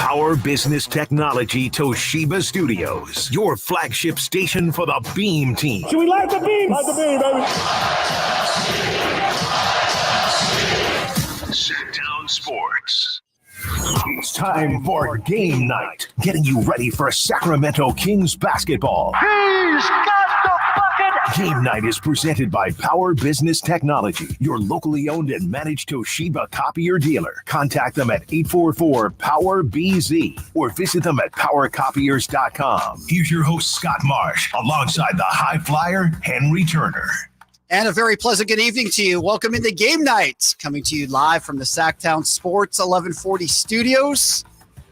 Power Business Technology Toshiba Studios, your flagship station for the Beam Team. Should we light the beam? Light the beam, baby. Sit Down Sports. It's time for game night, getting you ready for Sacramento Kings basketball. He's got the bucket! Game night is presented by Power Business Technology, your locally owned and managed Toshiba copier dealer. Contact them at 844-POWER-BZ or visit them at powercopiers.com. Here's your host, Scott Marsh, alongside the high flyer, Henry Turner. And a very pleasant good evening to you. Welcome into Game Night, coming to you live from the Sacktown Sports 1140 studios.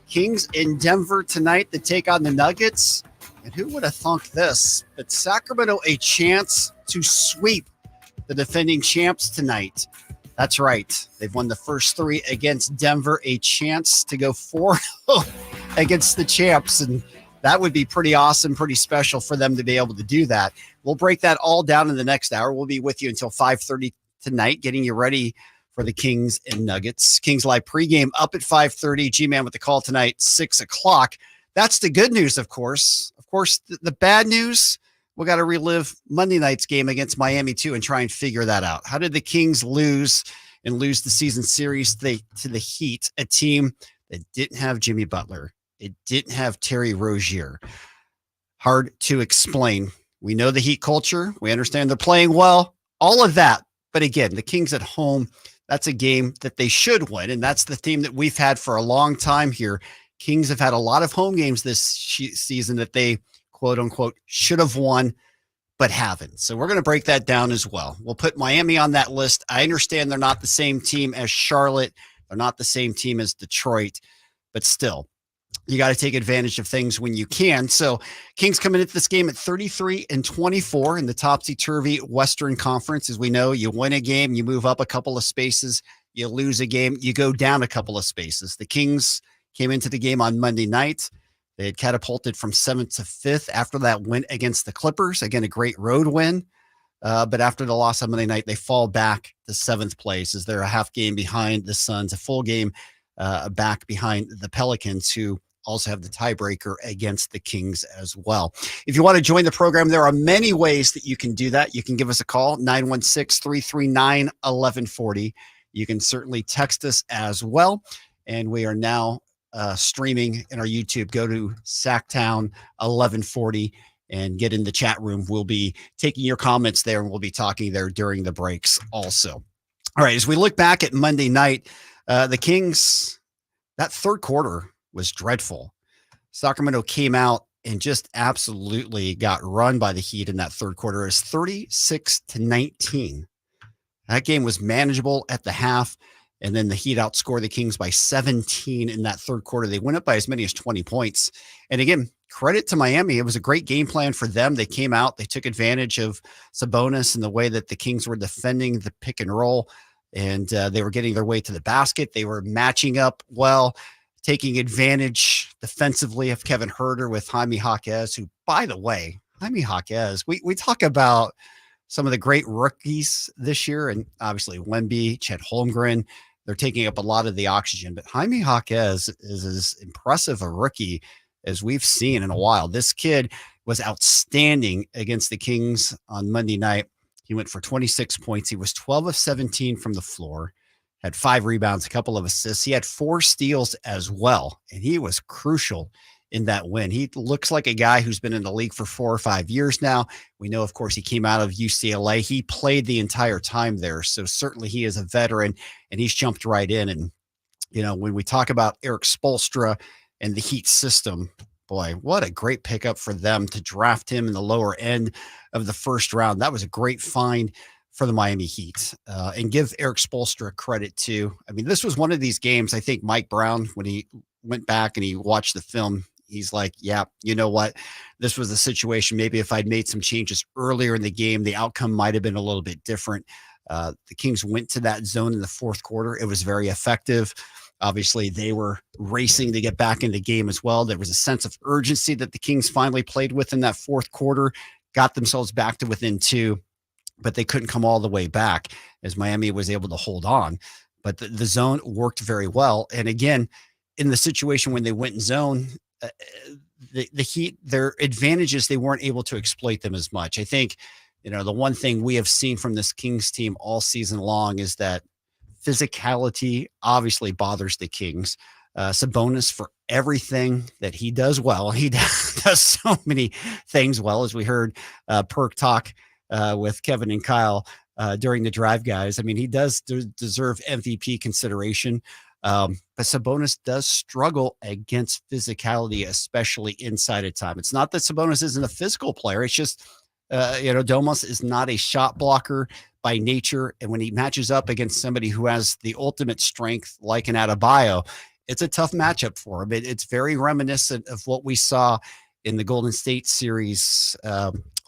Kings in Denver tonight to take on the Nuggets. And who would have thunk this? But Sacramento a chance to sweep the defending champs tonight. That's right. They've won the first three against Denver. A chance to go 4 against the champs. And that would be pretty awesome, pretty special for them to be able to do that. We'll break that all down in the next hour. We'll be with you until 5:30 tonight, getting you ready for the Kings and Nuggets. Kings Live pregame up at 5:30. G-Man with the call tonight, 6 o'clock. That's the good news, of course. Of course, the bad news, we got to relive Monday night's game against Miami, too, and try and figure that out. How did the Kings lose the season series to the Heat, a team that didn't have Jimmy Butler? It didn't have Terry Rozier. Hard to explain. We know the Heat culture. We understand they're playing well, all of that. But again, the Kings at home, that's a game that they should win. And that's the theme that we've had for a long time here. Kings have had a lot of home games this season that they, quote unquote, should have won, but haven't. So we're going to break that down as well. We'll put Miami on that list. I understand they're not the same team as Charlotte. They're not the same team as Detroit, but still, you got to take advantage of things when you can. So Kings coming into this game at 33-24 in the topsy-turvy Western Conference. As we know, you win a game, you move up a couple of spaces, you lose a game, you go down a couple of spaces. The Kings came into the game on Monday night. They had catapulted from 7th to 5th after that win against the Clippers. Again, a great road win. But after the loss on Monday night, they fall back to 7th place as they're a half game behind the Suns, a full game back behind the Pelicans, who also have the tiebreaker against the Kings as well. If you want to join the program, there are many ways that you can do that. You can give us a call, 916-339-1140. You can certainly text us as well. And we are now streaming in our YouTube. Go to Sacktown 1140 and get in the chat room. We'll be taking your comments there, and we'll be talking there during the breaks also. All right, as we look back at Monday night, the Kings, that third quarter was dreadful. Sacramento came out and just absolutely got run by the Heat in that third quarter. It was 36-19. That game was manageable at the half, and then the Heat outscored the Kings by 17 in that third quarter. They went up by as many as 20 points. And again, credit to Miami. It was a great game plan for them. They came out, they took advantage of Sabonis and the way that the Kings were defending the pick and roll, and they were getting their way to the basket. They were matching up well, taking advantage defensively of Kevin Huerter with Jaime Jaquez, who, by the way, Jaime Jaquez, we talk about some of the great rookies this year, and obviously Wemby, Chet Holmgren, they're taking up a lot of the oxygen, but Jaime Jaquez is as impressive a rookie as we've seen in a while. This kid was outstanding against the Kings on Monday night. He went for 26 points. He was 12 of 17 from the floor. Had 5 rebounds, a couple of assists. He had 4 steals as well, and he was crucial in that win. He looks like a guy who's been in the league for 4 or 5 years now. We know, of course, he came out of UCLA. He played the entire time there, so certainly he is a veteran, and he's jumped right in. And, you know, when we talk about Eric Spoelstra and the Heat system, boy, what a great pickup for them to draft him in the lower end of the first round. That was a great find for the Miami Heat, and give Eric Spoelstra credit too. I mean, this was one of these games. I think Mike Brown, when he went back and he watched the film, he's like, yeah, you know what? This was a situation. Maybe if I'd made some changes earlier in the game, the outcome might've been a little bit different. The Kings went to that zone in the fourth quarter. It was very effective. Obviously, they were racing to get back in the game as well. There was a sense of urgency that the Kings finally played with in that fourth quarter, got themselves back to within 2. But they couldn't come all the way back as Miami was able to hold on. But the zone worked very well. And again, in the situation when they went in zone, the Heat, their advantages, they weren't able to exploit them as much. I think, the one thing we have seen from this Kings team all season long is that physicality obviously bothers the Kings. Sabonis, for everything that he does well, he does so many things well, as we heard Perk talk with Kevin and Kyle during the Drive Guys. I mean, he does deserve MVP consideration. But Sabonis does struggle against physicality, especially inside of time. It's not that Sabonis isn't a physical player. It's just, Domas is not a shot blocker by nature. And when he matches up against somebody who has the ultimate strength, like an Adebayo, it's a tough matchup for him. It's very reminiscent of what we saw in the Golden State series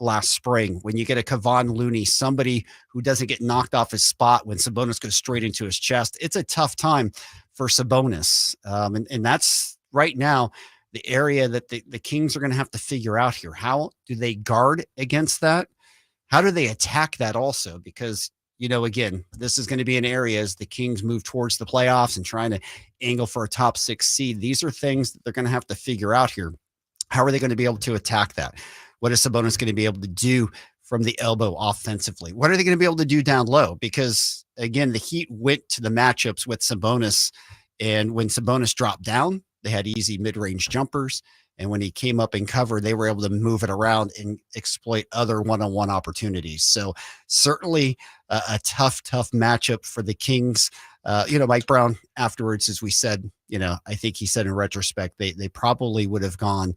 last spring, when you get a Kevon Looney, somebody who doesn't get knocked off his spot when Sabonis goes straight into his chest. It's a tough time for Sabonis. And that's right now the area that the Kings are going to have to figure out here. How do they guard against that? How do they attack that also? Because, again, this is going to be an area as the Kings move towards the playoffs and trying to angle for a top 6 seed. These are things that they're going to have to figure out here. How are they going to be able to attack that? What is Sabonis going to be able to do from the elbow offensively? What are they going to be able to do down low? Because, again, the Heat went to the matchups with Sabonis, and when Sabonis dropped down, they had easy mid-range jumpers. And when he came up in cover, they were able to move it around and exploit other one-on-one opportunities. So certainly a tough matchup for the Kings. Mike Brown afterwards, as we said, I think he said in retrospect, they probably would have gone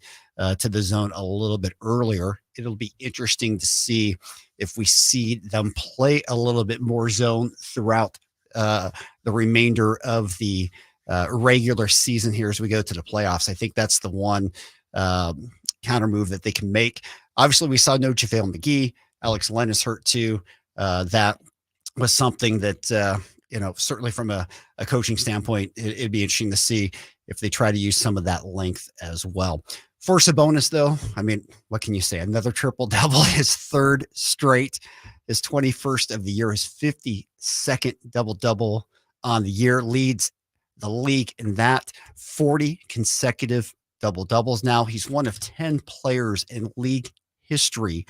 to the zone a little bit earlier. It'll be interesting to see if we see them play a little bit more zone throughout the remainder of the regular season here as we go to the playoffs. I think that's the one counter move that they can make. Obviously, we saw no JaVale McGee. Alex Len is hurt too. That was something that, certainly from a coaching standpoint, it'd be interesting to see if they try to use some of that length as well. For Sabonis, though, I mean, what can you say? Another triple-double, his third straight, his 21st of the year, his 52nd double-double on the year, leads the league in that. 40 consecutive double-doubles now. He's one of 10 players in league history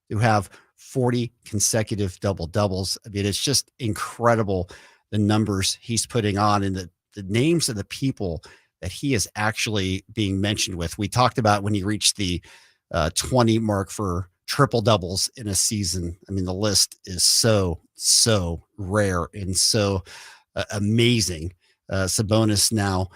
who have 40 consecutive double-doubles. I mean, it's just incredible, the numbers he's putting on and the names of the people that he is actually being mentioned with. We talked about when he reached the 20 mark for triple doubles in a season. I mean, the list is so rare and so amazing. Sabonis now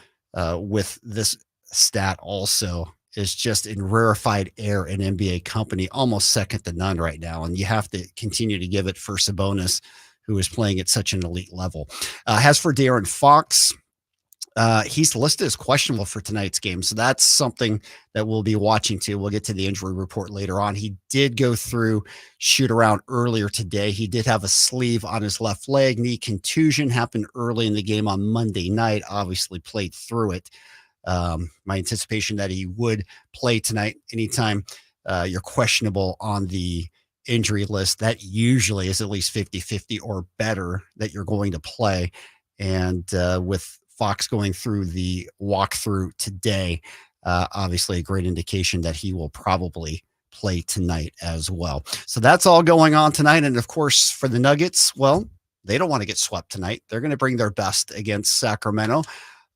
with this stat also is just in rarefied air in NBA company, almost second to none right now. And you have to continue to give it for Sabonis, who is playing at such an elite level. As for De'Aaron Fox, he's listed as questionable for tonight's game. So that's something that we'll be watching too. We'll get to the injury report later on. He did go through shoot around earlier today. He did have a sleeve on his left leg. Knee contusion happened early in the game on Monday night, obviously played through it. My anticipation that he would play tonight. Anytime you're questionable on the injury list, that usually is at least 50-50 or better that you're going to play. And with Fox going through the walkthrough today, obviously a great indication that he will probably play tonight as well. So that's all going on tonight. And of course, for the Nuggets, well, they don't want to get swept tonight. They're going to bring their best against Sacramento.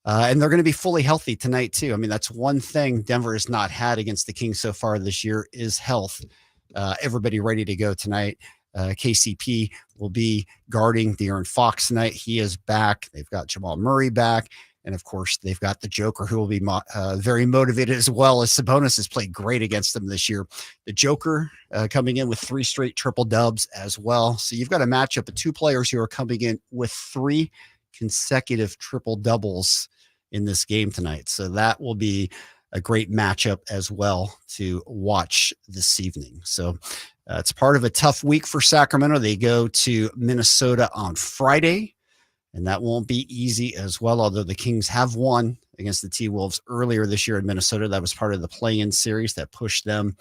And they're going to be fully healthy tonight too. I mean, that's one thing Denver has not had against the Kings so far this year is health. Everybody ready to go tonight. KCP will be guarding De'Aaron Fox tonight. He is back. They've got Jamal Murray back. And of course, they've got the Joker, who will be very motivated as well, as Sabonis has played great against them this year. The Joker coming in with 3 straight triple dubs as well. So you've got a matchup of 2 players who are coming in with 3 consecutive triple doubles in this game tonight. So that will be a great matchup as well to watch this evening. So it's part of a tough week for Sacramento. They go to Minnesota on Friday, and that won't be easy as well, although the Kings have won against the T-Wolves earlier this year in Minnesota. That was part of the play-in series that pushed them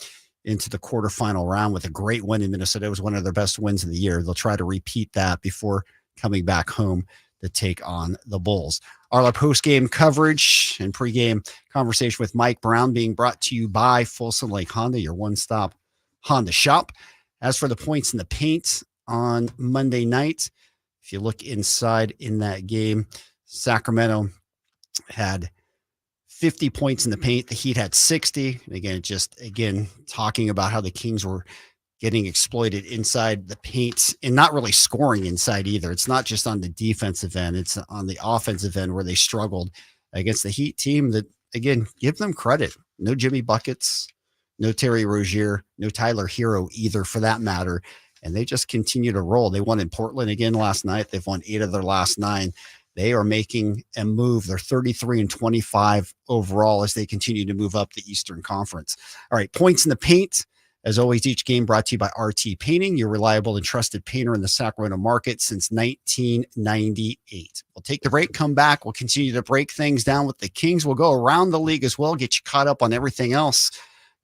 into the quarterfinal round with a great win in Minnesota. It was one of their best wins of the year. They'll try to repeat that before coming back home to take on the Bulls. Our post-game coverage and pre-game conversation with Mike Brown being brought to you by Folsom Lake Honda, your one-stop Honda shop. As for the points in the paint on Monday night, if you look inside in that game, Sacramento had 50 points in the paint. The Heat had 60. And again, talking about how the Kings were getting exploited inside the paint and not really scoring inside either. It's not just on the defensive end. It's on the offensive end where they struggled against the Heat team that, again, give them credit. No Jimmy Buckets, no Terry Rozier, no Tyler Hero either for that matter. And they just continue to roll. They won in Portland again last night. They've won 8 of their last 9. They are making a move. They're 33-25 overall as they continue to move up the Eastern Conference. All right, points in the paint. As always, each game brought to you by RT Painting, your reliable and trusted painter in the Sacramento market since 1998. We'll take the break, come back. We'll continue to break things down with the Kings. We'll go around the league as well, get you caught up on everything else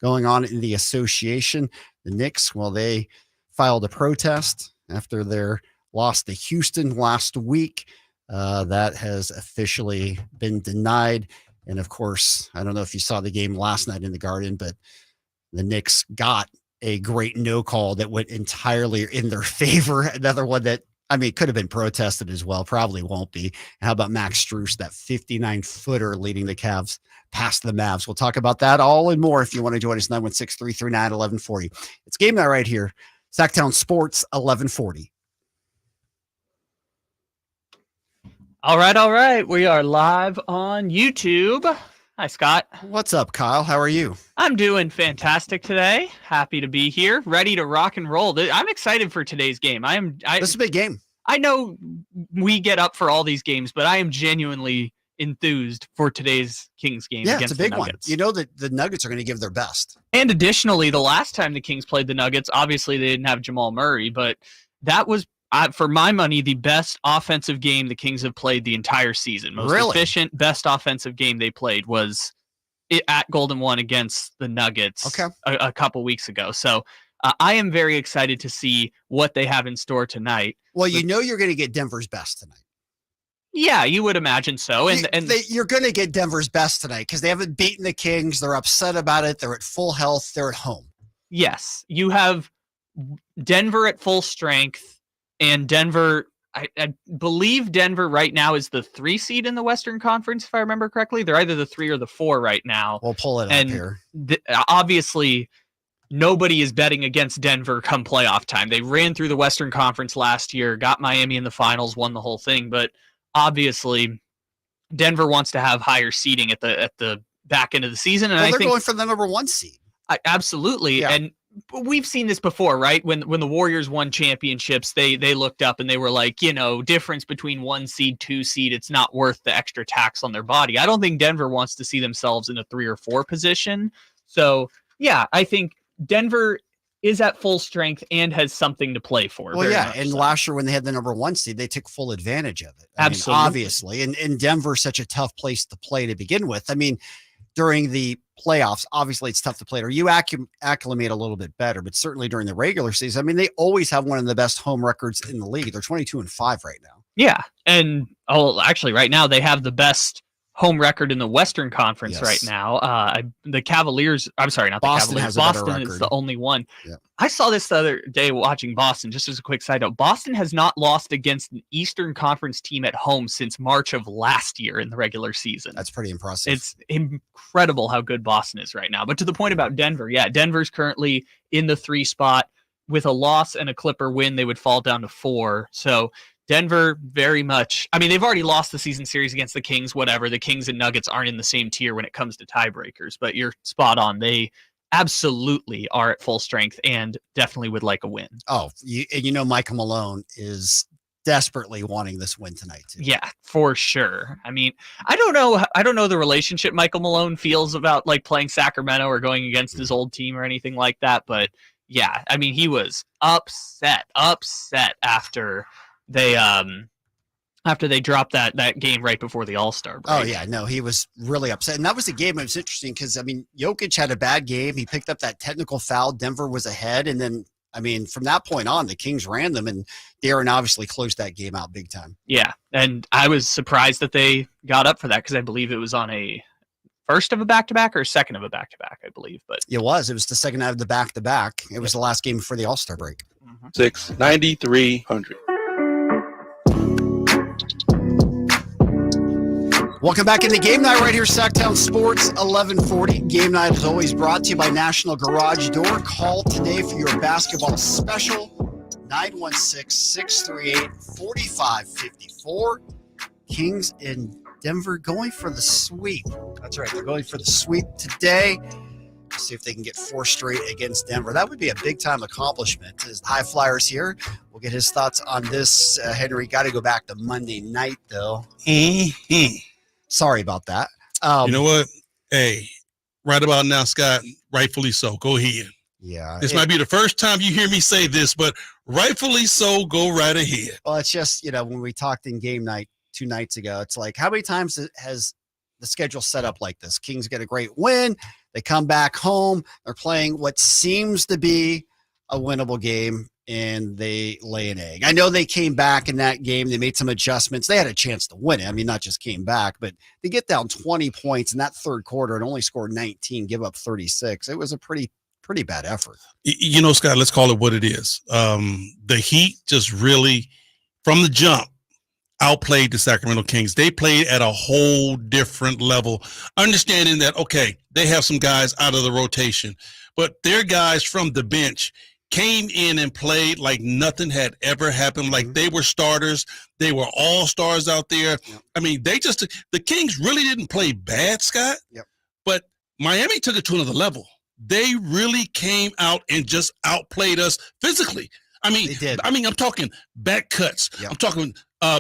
going on in the association. The Knicks, well, they filed a protest after their loss to Houston last week. That has officially been denied. And of course, I don't know if you saw the game last night in the Garden, but the Knicks got a great no call that went entirely in their favor. Another one that, I mean, could have been protested as well. Probably won't be. How about Max Strus, that 59-footer leading the Cavs past the Mavs? We'll talk about that all and more if you want to join us, 916-339-1140. It's Game Night right here. Sacktown Sports, 1140. All right. We are live on YouTube. Hi, Scott. What's up, Kyle? How are you? I'm doing fantastic today. Happy to be here, ready to rock and roll. I'm excited for today's game. This is a big game. I know we get up for all these games, but I am genuinely enthused for today's Kings game. Yeah, against it's a big the one. Nuggets. You know that the Nuggets are going to give their best. And additionally, the last time the Kings played the Nuggets, obviously they didn't have Jamal Murray, but that was, for my money, the best offensive game the Kings have played the entire season. Most efficient, best offensive game they played was at Golden One against the Nuggets a couple weeks ago. So I am very excited to see what they have in store tonight. Well, you know you're going to get Denver's best tonight. Yeah, you would imagine so. You're going to get Denver's best tonight because they haven't beaten the Kings. They're upset about it. They're at full health. They're at home. Yes, you have Denver at full strength, and Denver, I believe Denver right now is the 3 seed in the Western Conference, if I remember correctly. They're either the 3 or the 4 right now. We'll pull it up here. Obviously, nobody is betting against Denver come playoff time. They ran through the Western Conference last year, got Miami in the finals, won the whole thing. But obviously, Denver wants to have higher seeding at the back end of the season. And well, I they're think going for the number 1 seed. Absolutely. Yeah. And we've seen this before, right? When the Warriors won championships, they looked up and they were like, difference between 1 seed, 2 seed, it's not worth the extra tax on their body. I don't think Denver wants to see themselves in a 3 or 4 position. So, yeah, I think Denver is at full strength and has something to play for. Well, yeah, and last year when they had the number 1 seed, they took full advantage of it. Absolutely. Obviously. And Denver's such a tough place to play to begin with. I mean, during the playoffs, obviously it's tough to play, or you acclimate a little bit better, but certainly during the regular season, I mean, they always have one of the best home records in the league. They're 22-5 right now. Yeah. And actually right now they have the best home record in the Western Conference right now. The Cavaliers, I'm sorry, not Boston the Cavaliers. Boston is the only one. Yep. I saw this the other day watching Boston, just as a quick side note. Boston has not lost against an Eastern Conference team at home since March of last year in the regular season. That's pretty impressive. It's incredible how good Boston is right now. But to the point about Denver, yeah, Denver's currently in the 3 spot. With a loss and a Clipper win, they would fall down to 4. So Denver very much, I mean, they've already lost the season series against the Kings, whatever. The Kings and Nuggets aren't in the same tier when it comes to tiebreakers, but you're spot on. They absolutely are at full strength and definitely would like a win. Oh, Michael Malone is desperately wanting this win tonight too. Yeah, for sure. I mean, I don't know the relationship Michael Malone feels about like playing Sacramento or going against his old team or anything like that, but yeah, I mean, he was upset after they dropped that game right before the All-Star break. Oh yeah, no, he was really upset. And that was the game. It was interesting because I mean, Jokic had a bad game. He picked up that technical foul. Denver was ahead, and then I mean, from that point on, the Kings ran them, and Darren obviously closed that game out big time. Yeah, and I was surprised that they got up for that because I believe it was on a first of a back-to-back or second of a back-to-back, I believe. But it was the second out of the back-to-back. It was the last game before the All-Star break. 6,9,300. Welcome back into Game Night right here, Sacktown Sports 1140. Game Night is always brought to you by National Garage Door. Call today for your basketball special, 916-638-4554. Kings in Denver going for the sweep. That's right. They're going for the sweep today. See if they can get 4 straight against Denver. That would be a big-time accomplishment. As the High Flyers here, we'll get his thoughts on this. Henry, got to go back to Monday night, though. Sorry about that. You know what? Hey, right about now, Scott, rightfully so. Go ahead. Yeah. This might be the first time you hear me say this, but rightfully so, go right ahead. Well, it's just, when we talked in Game Night 2 nights ago, it's like, how many times has the schedule set up like this? Kings get a great win. They come back home. They're playing what seems to be a winnable game, and they lay an egg. I know they came back in that game. They made some adjustments. They had a chance to win it. I mean, not just came back, but they get down 20 points in that third quarter and only scored 19, give up 36. It was a pretty bad effort. Scott, let's call it what it is. The Heat just really, from the jump, outplayed the Sacramento Kings. They played at a whole different level, understanding that, okay, they have some guys out of the rotation, but their guys from the bench came in and played like nothing had ever happened, like they were starters. They were all stars out there. Yep. I mean, the Kings really didn't play bad, Scott, but Miami took it to another level. They really came out and just outplayed us physically. I mean, I'm talking back cuts. Yep. I'm talking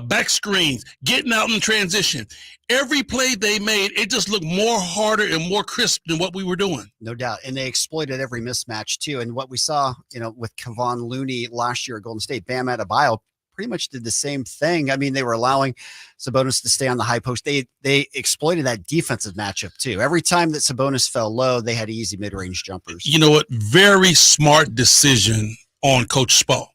back screens, getting out in transition. Every play they made, it just looked more harder and more crisp than what we were doing. No doubt. And they exploited every mismatch too. And what we saw, with Kevon Looney last year at Golden State, Bam Adebayo pretty much did the same thing. I mean, they were allowing Sabonis to stay on the high post. They exploited that defensive matchup too. Every time that Sabonis fell low, they had easy mid-range jumpers. You know what? Very smart decision on Coach Spo.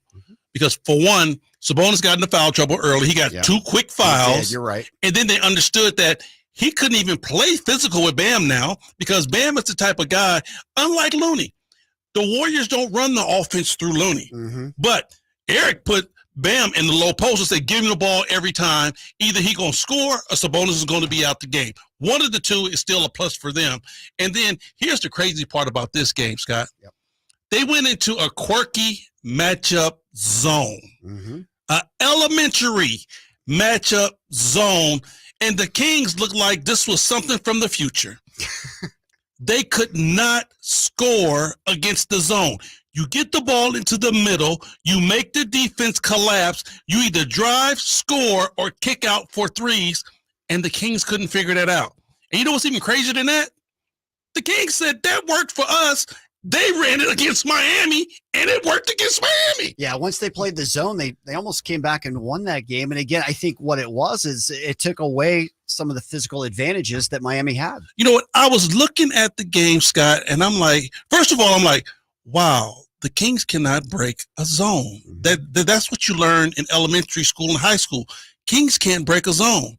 Because for one, Sabonis got into foul trouble early. He got 2 quick fouls. You're right. And then they understood that he couldn't even play physical with Bam now because Bam is the type of guy, unlike Looney. The Warriors don't run the offense through Looney. But Eric put Bam in the low post and said, give him the ball every time. Either he going to score or Sabonis is going to be out the game. One of the two is still a plus for them. And then here's the crazy part about this game, Scott. Yep. They went into a quirky matchup zone, an elementary matchup zone, and the Kings looked like this was something from the future. They could not score against the zone. You get the ball into the middle, you make the defense collapse, you either drive, score, or kick out for threes, and the Kings couldn't figure that out. And you know what's even crazier than that? The Kings said that worked for us. They ran it against Miami, and it worked against Miami. Yeah, once they played the zone, they almost came back and won that game. And again, I think what it was is it took away some of the physical advantages that Miami had. You know what? I was looking at the game, Scott, and I'm like, first of all, wow, the Kings cannot break a zone. That's what you learn in elementary school and high school. Kings can't break a zone.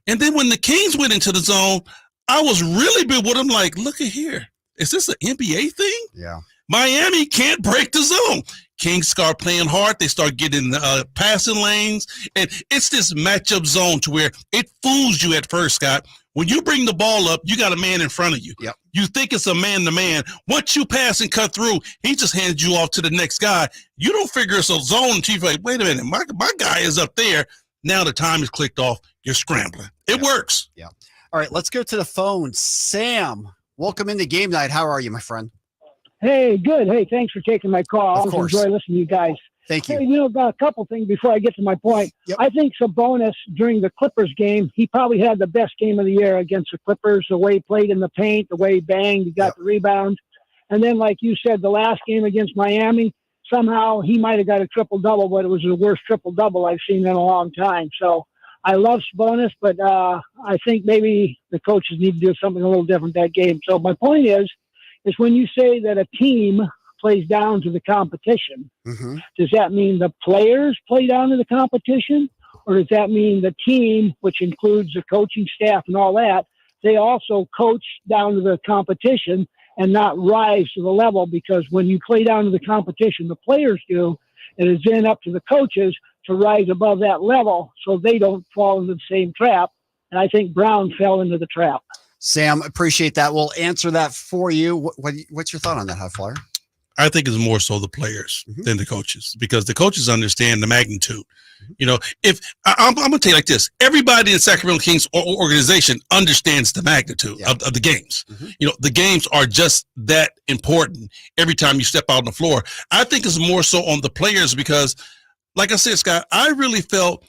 And then when the Kings went into the zone, I was really bewildered. I'm like, look at here. Is this an NBA thing? Yeah. Miami can't break the zone. Kings start playing hard. They start getting passing lanes. And it's this matchup zone to where it fools you at first, Scott. When you bring the ball up, you got a man in front of you. Yep. You think it's a man-to-man. Once you pass and cut through, he just hands you off to the next guy. You don't figure it's a zone until you're like, wait a minute, my guy is up there. Now the time is clicked off. You're scrambling. It works. Yeah. All right, let's go to the phone. Sam, welcome into Game Night. How are you, my friend? Hey, good. Hey, thanks for taking my call. I Of course. always enjoy listening to you guys. Thank you. Hey, a couple things before I get to my point. Yep. I think Sabonis, during the Clippers game, he probably had the best game of the year against the Clippers, the way he played in the paint, the way he banged, he got the rebounds. And then, like you said, the last game against Miami, somehow he might have got a triple-double, but it was the worst triple-double I've seen in a long time. So I love Sabonis, but I think maybe the coaches need to do something a little different that game. So my point is when you say that a team plays down to the competition. Mm-hmm. Does that mean the players play down to the competition? Or does that mean the team, which includes the coaching staff and all that, they also coach down to the competition and not rise to the level? Because when you play down to the competition, the players do, it is then up to the coaches to rise above that level so they don't fall into the same trap. And I think Brown fell into the trap. Sam, appreciate that. We'll answer that for you. What's your thought on that, High Flyer? I think it's more so the players than the coaches, because the coaches understand the magnitude. You know, if I'm going to tell you like this, everybody in Sacramento Kings organization understands the magnitude of the games. You know, the games are just that important every time you step out on the floor. I think it's more so on the players because, like I said, Scott, I really felt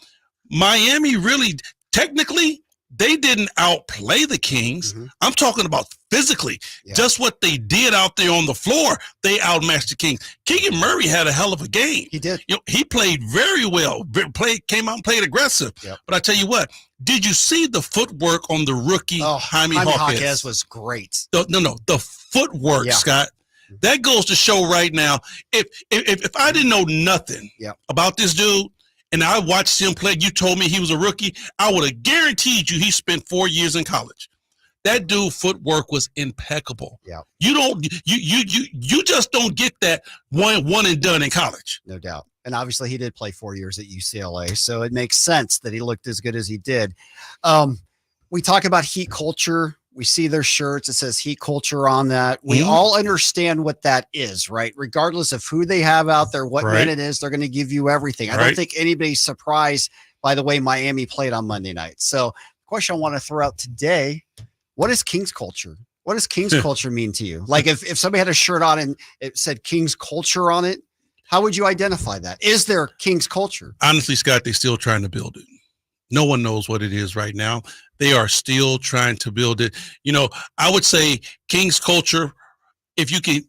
Miami really technically they didn't outplay the Kings. I'm talking about physically, just what they did out there on the floor. They outmatched the Kings. Keegan Murray had a hell of a game. He did. You know, he played very well. Came out and played aggressive. But I tell you what, did you see the footwork on the rookie Jaime Jaquez? Was great. The footwork, Scott. That goes to show right now. If I didn't know nothing about this dude, and I watched him play, you told me he was a rookie, I would have guaranteed you he spent 4 years in college. That dude footwork was impeccable. You just don't get that one and done in college. No doubt. And obviously he did play 4 years at UCLA, so it makes sense that he looked as good as he did. We talk about Heat culture. We see their shirts. It says Heat culture on that. We all understand what that is, right? Regardless of who they have out there, what man it is, they're going to give you everything. I don't think anybody's surprised by the way Miami played on Monday night. So the question I want to throw out today, what is Kings culture? What does Kings culture mean to you? Like if somebody had a shirt on and it said Kings culture on it, how would you identify that? Is there Kings culture? Honestly, Scott, they're still trying to build it. No one knows what it is right now. They are still trying to build it. You know, I would say Kings culture, if you can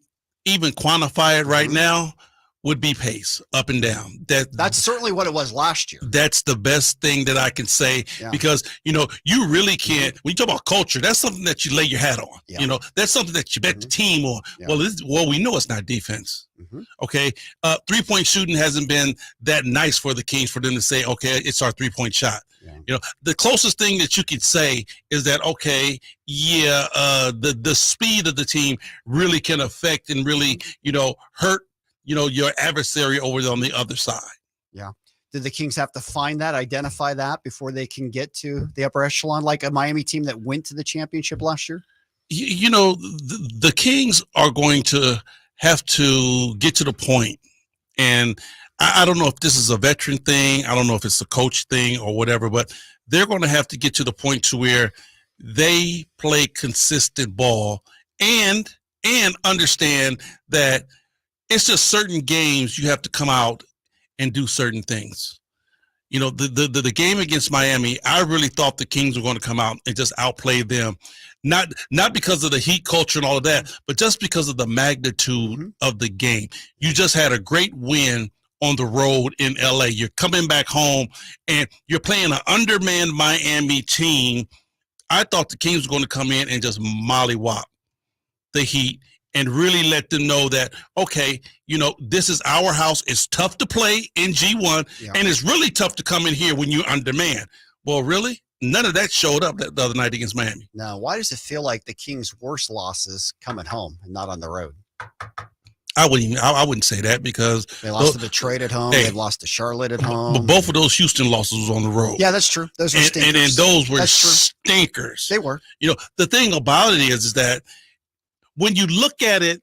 even quantify it right now, would be pace up and down. That's certainly what it was last year. That's the best thing that I can say because, you know, you really can't, when you talk about culture, that's something that you lay your hat on. You know, that's something that you bet the team on. Well, we know it's not defense. Okay. 3-point shooting hasn't been that nice for the Kings for them to say, okay, it's our 3-point shot. You know, the closest thing that you could say is that, okay, the speed of the team really can affect and really, you know, hurt, you know, your adversary over on the other side. Yeah. Did the Kings have to find that, identify that before they can get to the upper echelon, like a Miami team that went to the championship last year? You know, the Kings are going to have to get to the point, and I don't know if this is a veteran thing. I don't know if it's a coach thing or whatever, but they're going to have to get to the point to where they play consistent ball and understand that it's just certain games you have to come out and do certain things. You know, the game against Miami, I really thought the Kings were going to come out and just outplay them. Not because of the Heat culture and all of that, but just because of the magnitude of the game. You just had a great win on the road in LA. You're coming back home and you're playing an undermanned Miami team. I thought the Kings were going to come in and just mollywop the Heat and really let them know that, okay, you know, this is our house. It's tough to play in G1, and it's really tough to come in here when you're undermanned. Well, really? None of that showed up the other night against Miami. Now, why does it feel like the Kings' worst losses come at home and not on the road? I wouldn't say that because they lost to Detroit at home. They've lost to Charlotte at home. But both of those Houston losses was on the road. Yeah, that's true. Those were stinkers. And those were stinkers. They were. You know, the thing about it is that when you look at it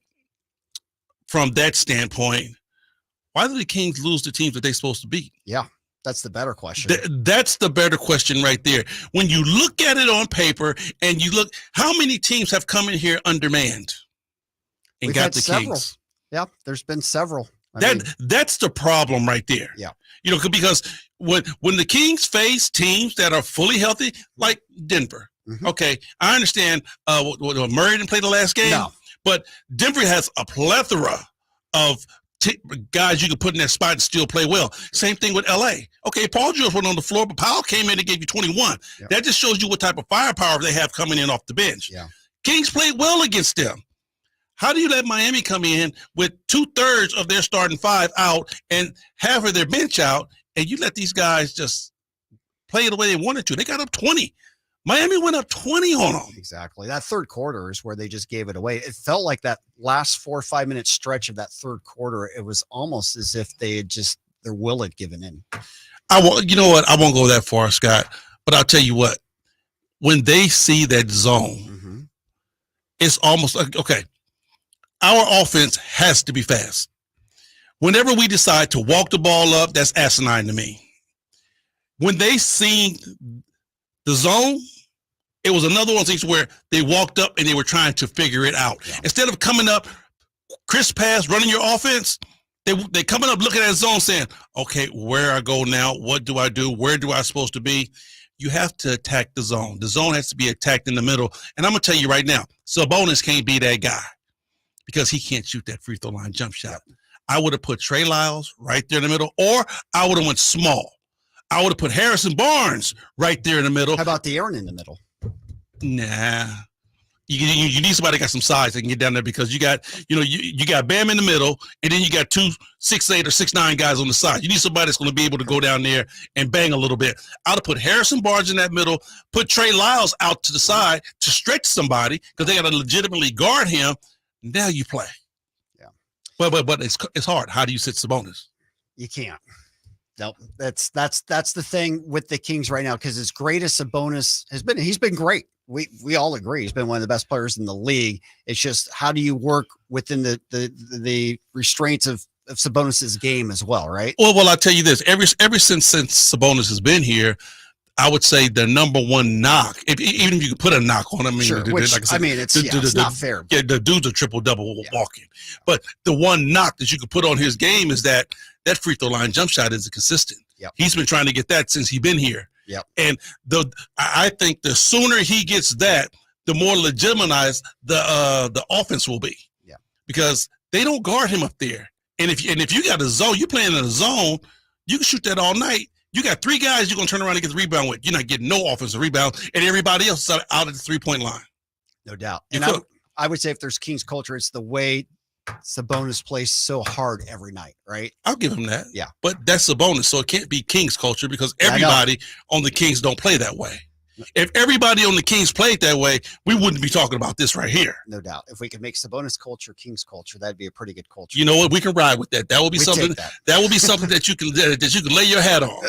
from that standpoint, why do the Kings lose the teams that they're supposed to beat? Yeah, that's the better question. That's the better question right there. When you look at it on paper and you look, how many teams have come in here undermanned and We've got had the several. Kings? Yeah, there's been several. That's the problem right there. Yeah. You know, because when the Kings face teams that are fully healthy, like Denver, okay, I understand Murray didn't play the last game, but Denver has a plethora of guys you can put in that spot and still play well. Same thing with LA. Okay, Paul George went on the floor, but Powell came in and gave you 21. That just shows you what type of firepower they have coming in off the bench. Kings played well against them. How do you let Miami come in with 2/3 of their starting five out and half of their bench out, and you let these guys just play the way they wanted to? They got up 20. Miami went up 20 on them. Exactly. That third quarter is where they just gave it away. It felt like that last 4 or 5 minute stretch of that third quarter, it was almost as if they had just, their will had given in. You know what? I won't go that far, Scott, but I'll tell you what. When they see that zone, it's almost like, okay, our offense has to be fast. Whenever we decide to walk the ball up, that's asinine to me. When they see the zone, it was another one of those things where they walked up and they were trying to figure it out. Yeah. Instead of coming up, crisp pass, running your offense, they coming up looking at the zone saying, okay, where I go now? What do I do? Where do I supposed to be? You have to attack the zone. The zone has to be attacked in the middle. And I'm going to tell you right now, Sabonis can't be that guy because he can't shoot that free throw line jump shot. I would have put Trey Lyles right there in the middle, or I would have went small. I would have put Harrison Barnes right there in the middle. How about De'Aaron in the middle? Nah. You need somebody that got some size that can get down there, because you got Bam in the middle, and then you got 2 6'8" or 6'9" guys on the side. You need somebody that's going to be able to go down there and bang a little bit. I would have put Harrison Barnes in that middle, put Trey Lyles out to the side to stretch somebody because they got to legitimately guard him. Now you play. Yeah. But it's hard. How do you sit Sabonis? You can't. No, that's the thing with the Kings right now, because as great as Sabonis has been, he's been great. We all agree he's been one of the best players in the league. It's just, how do you work within the restraints of Sabonis's game as well, right? Well, I'll tell you this. Ever since Sabonis has been here, I would say the number one knock, even if you could put a knock on him, sure, it's not fair. Yeah, the dude's a triple-double walking. But the one knock that you could put on his game is that free throw line jump shot isn't consistent. Yep. He's been trying to get that since he's been here. Yep. And I think the sooner he gets that, the more legitimized the offense will be. Yeah. Because they don't guard him up there. And if you got a zone, you're playing in a zone, you can shoot that all night. You got 3 guys you're going to turn around and get the rebound with. You're not getting no offensive rebound, and everybody else is out at the 3-point line. No doubt. And I would say if there's Kings culture, it's the way Sabonis plays so hard every night, right? I'll give him that. Yeah. But that's Sabonis, so it can't be Kings culture, because everybody on the Kings don't play that way. If everybody on the Kings played that way, we wouldn't be talking about this right here. No doubt. If we could make Sabonis culture Kings culture, that'd be a pretty good culture. You know what? We can ride with that. That will be something. That will be something that you can lay your hat on.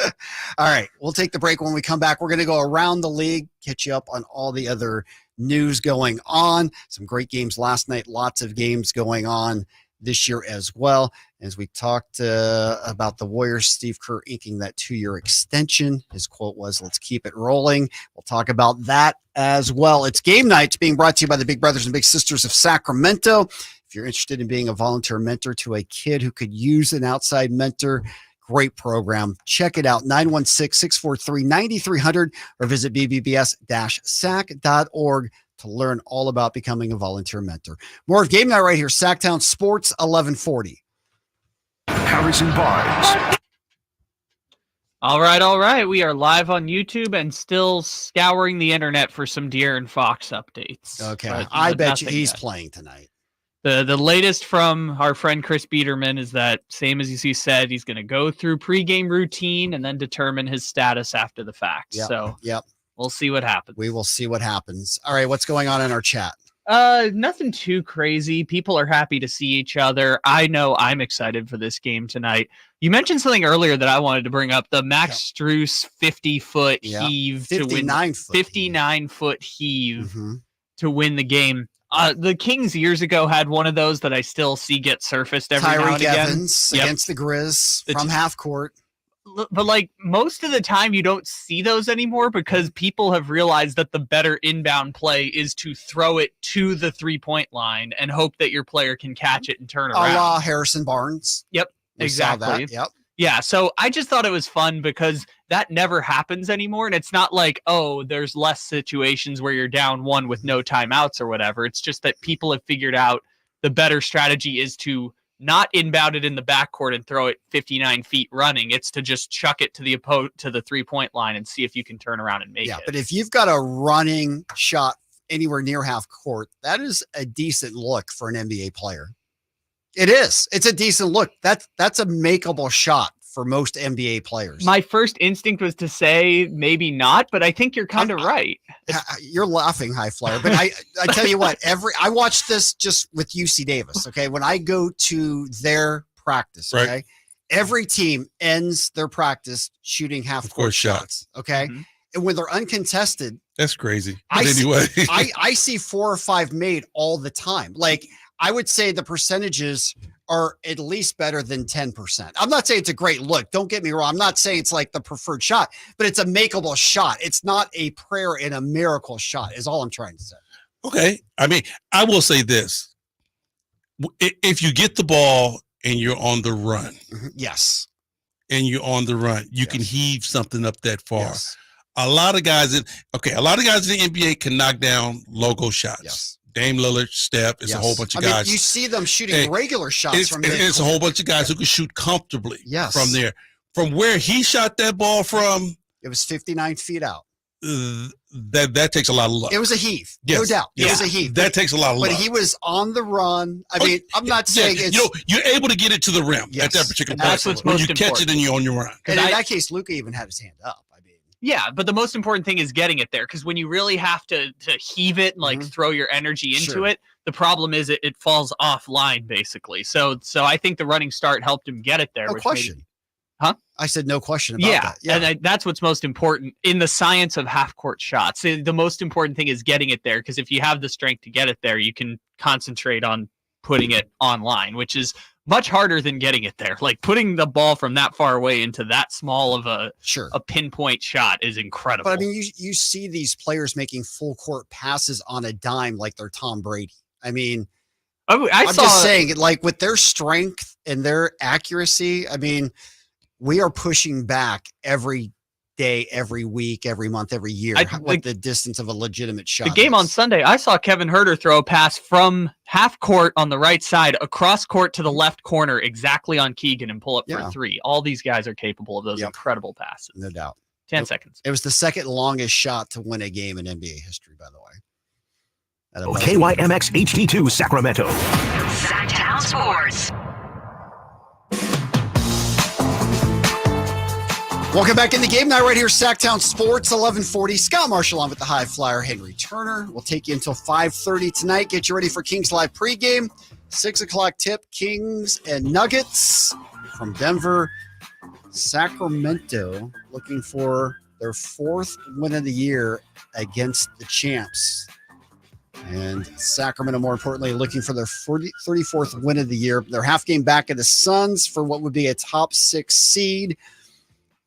All right, we'll take the break. When we come back, we're going to go around the league, catch you up on all the other news going on. Some great games last night. Lots of games going on this year as well. As we talked about the Warriors, Steve Kerr inking that 2-year extension. His quote was, "Let's keep it rolling." We'll talk about that as well. It's Game Night. It's being brought to you by the Big Brothers and Big Sisters of Sacramento. If you're interested in being a volunteer mentor to a kid who could use an outside mentor, great program. Check it out, 916-643-9300, or visit bbbs-sac.org to learn all about becoming a volunteer mentor. More of Game Night right here, Sacktown Sports 1140. Harrison Barnes. All right. We are live on YouTube and still scouring the internet for some De'Aaron Fox updates. Okay, I bet you he's playing tonight. The latest from our friend Chris Biederman is that, same as he said, he's going to go through pregame routine and then determine his status after the fact. We'll see what happens. We will see what happens. All right, what's going on in our chat? Nothing too crazy. People are happy to see each other. I know I'm excited for this game tonight. You mentioned something earlier that I wanted to bring up, the Max Strus 50-foot heave to win, 59-foot heave to win the game. The Kings years ago had one of those that I still see get surfaced every now and again. Evans against the Grizz from half court. But like most of the time you don't see those anymore, because people have realized that the better inbound play is to throw it to the 3-point line and hope that your player can catch it and turn around. A la Harrison Barnes. Yep, exactly. Yep. Yeah, so I just thought it was fun because that never happens anymore. And it's not like, there's less situations where you're down 1 with no timeouts or whatever. It's just that people have figured out the better strategy is to not inbound it in the backcourt and throw it 59 feet running. It's to just chuck it to the 3-point line and see if you can turn around and make it. Yeah, but if you've got a running shot anywhere near half court, that is a decent look for an NBA player. It is. It's a decent look. That's a makeable shot for most NBA players. My first instinct was to say maybe not, but I think you're kind of right. You're laughing, High Flyer, but I tell you what, I watched this just with UC Davis. Okay, when I go to their practice, okay, Right. every team ends their practice shooting half court shots. Okay, and when they're uncontested, That's crazy. I But see- anyway, I see 4 or 5 made all the time. Like I would say the percentages are at least better than 10%. I'm not saying it's a great look. Don't get me wrong. I'm not saying it's like the preferred shot, but it's a makeable shot. It's not a prayer and a miracle shot is all I'm trying to say. okay. I mean, I will say this. If you get the ball and you're on the run, Yes. you can heave something up that far. Yes. A lot of guys in the NBA can knock down logo shots. Yes. Dame Lillard, Steph, it's a whole bunch of guys. You see them shooting Hey, regular shots from it's a whole bunch of guys who can shoot comfortably Yes. from there. From where he shot that ball from, It was 59 feet out. that takes a lot of luck. It was a heave. Yes. No doubt. It Yeah. was a heave. That takes a lot of luck. But he was on the run. I mean, I'm not saying it's you're able to get it to the rim Yes. at that particular And point. that's what's when most you catch it important. and you're on your run. and in I- that case, Luka even had his hand up. I mean, Yeah, but the most important thing is getting it there, because when you really have to heave it and like throw your energy into Sure. it, the problem is it falls offline basically. So I think the running start helped him get it there. no which made it- question. Huh? I said no question about Yeah, that. Yeah. and that's what's most important in the science of half court shots. The most important thing is getting it there, because if you have the strength to get it there, you can concentrate on putting it online, which is much harder than getting it there. Like putting the ball from that far away into that small of a Sure. pinpoint shot is incredible. But I mean, you see these players making full court passes on a dime like they're Tom Brady. I mean, I'm I'm just saying, like with their strength and their accuracy, I mean, we are pushing back every day, every week, every month, every year what the distance of a legitimate shot. The game on is. Sunday, I saw Kevin Herter throw a pass from half court on the right side across court to the left corner exactly on Keegan and pull up for Yeah. a 3. All these guys are capable of those Yep. incredible passes. No doubt. 10 seconds. It was the second longest shot to win a game in NBA history, by the way. At a buzzer. KYMX HD2 Sacramento. Sacktown Sports. Welcome back in the game night right here, Sacktown Sports, 1140. Scott Marshall on with the High Flyer, Henry Turner. We'll take you until 5:30 tonight. Get you ready for Kings Live pregame. 6 o'clock tip, Kings and Nuggets from Denver. Sacramento looking for their 4th win of the year against the champs. And Sacramento, more importantly, looking for their 34th win of the year. They're half game back of the Suns for what would be a top 6 seed.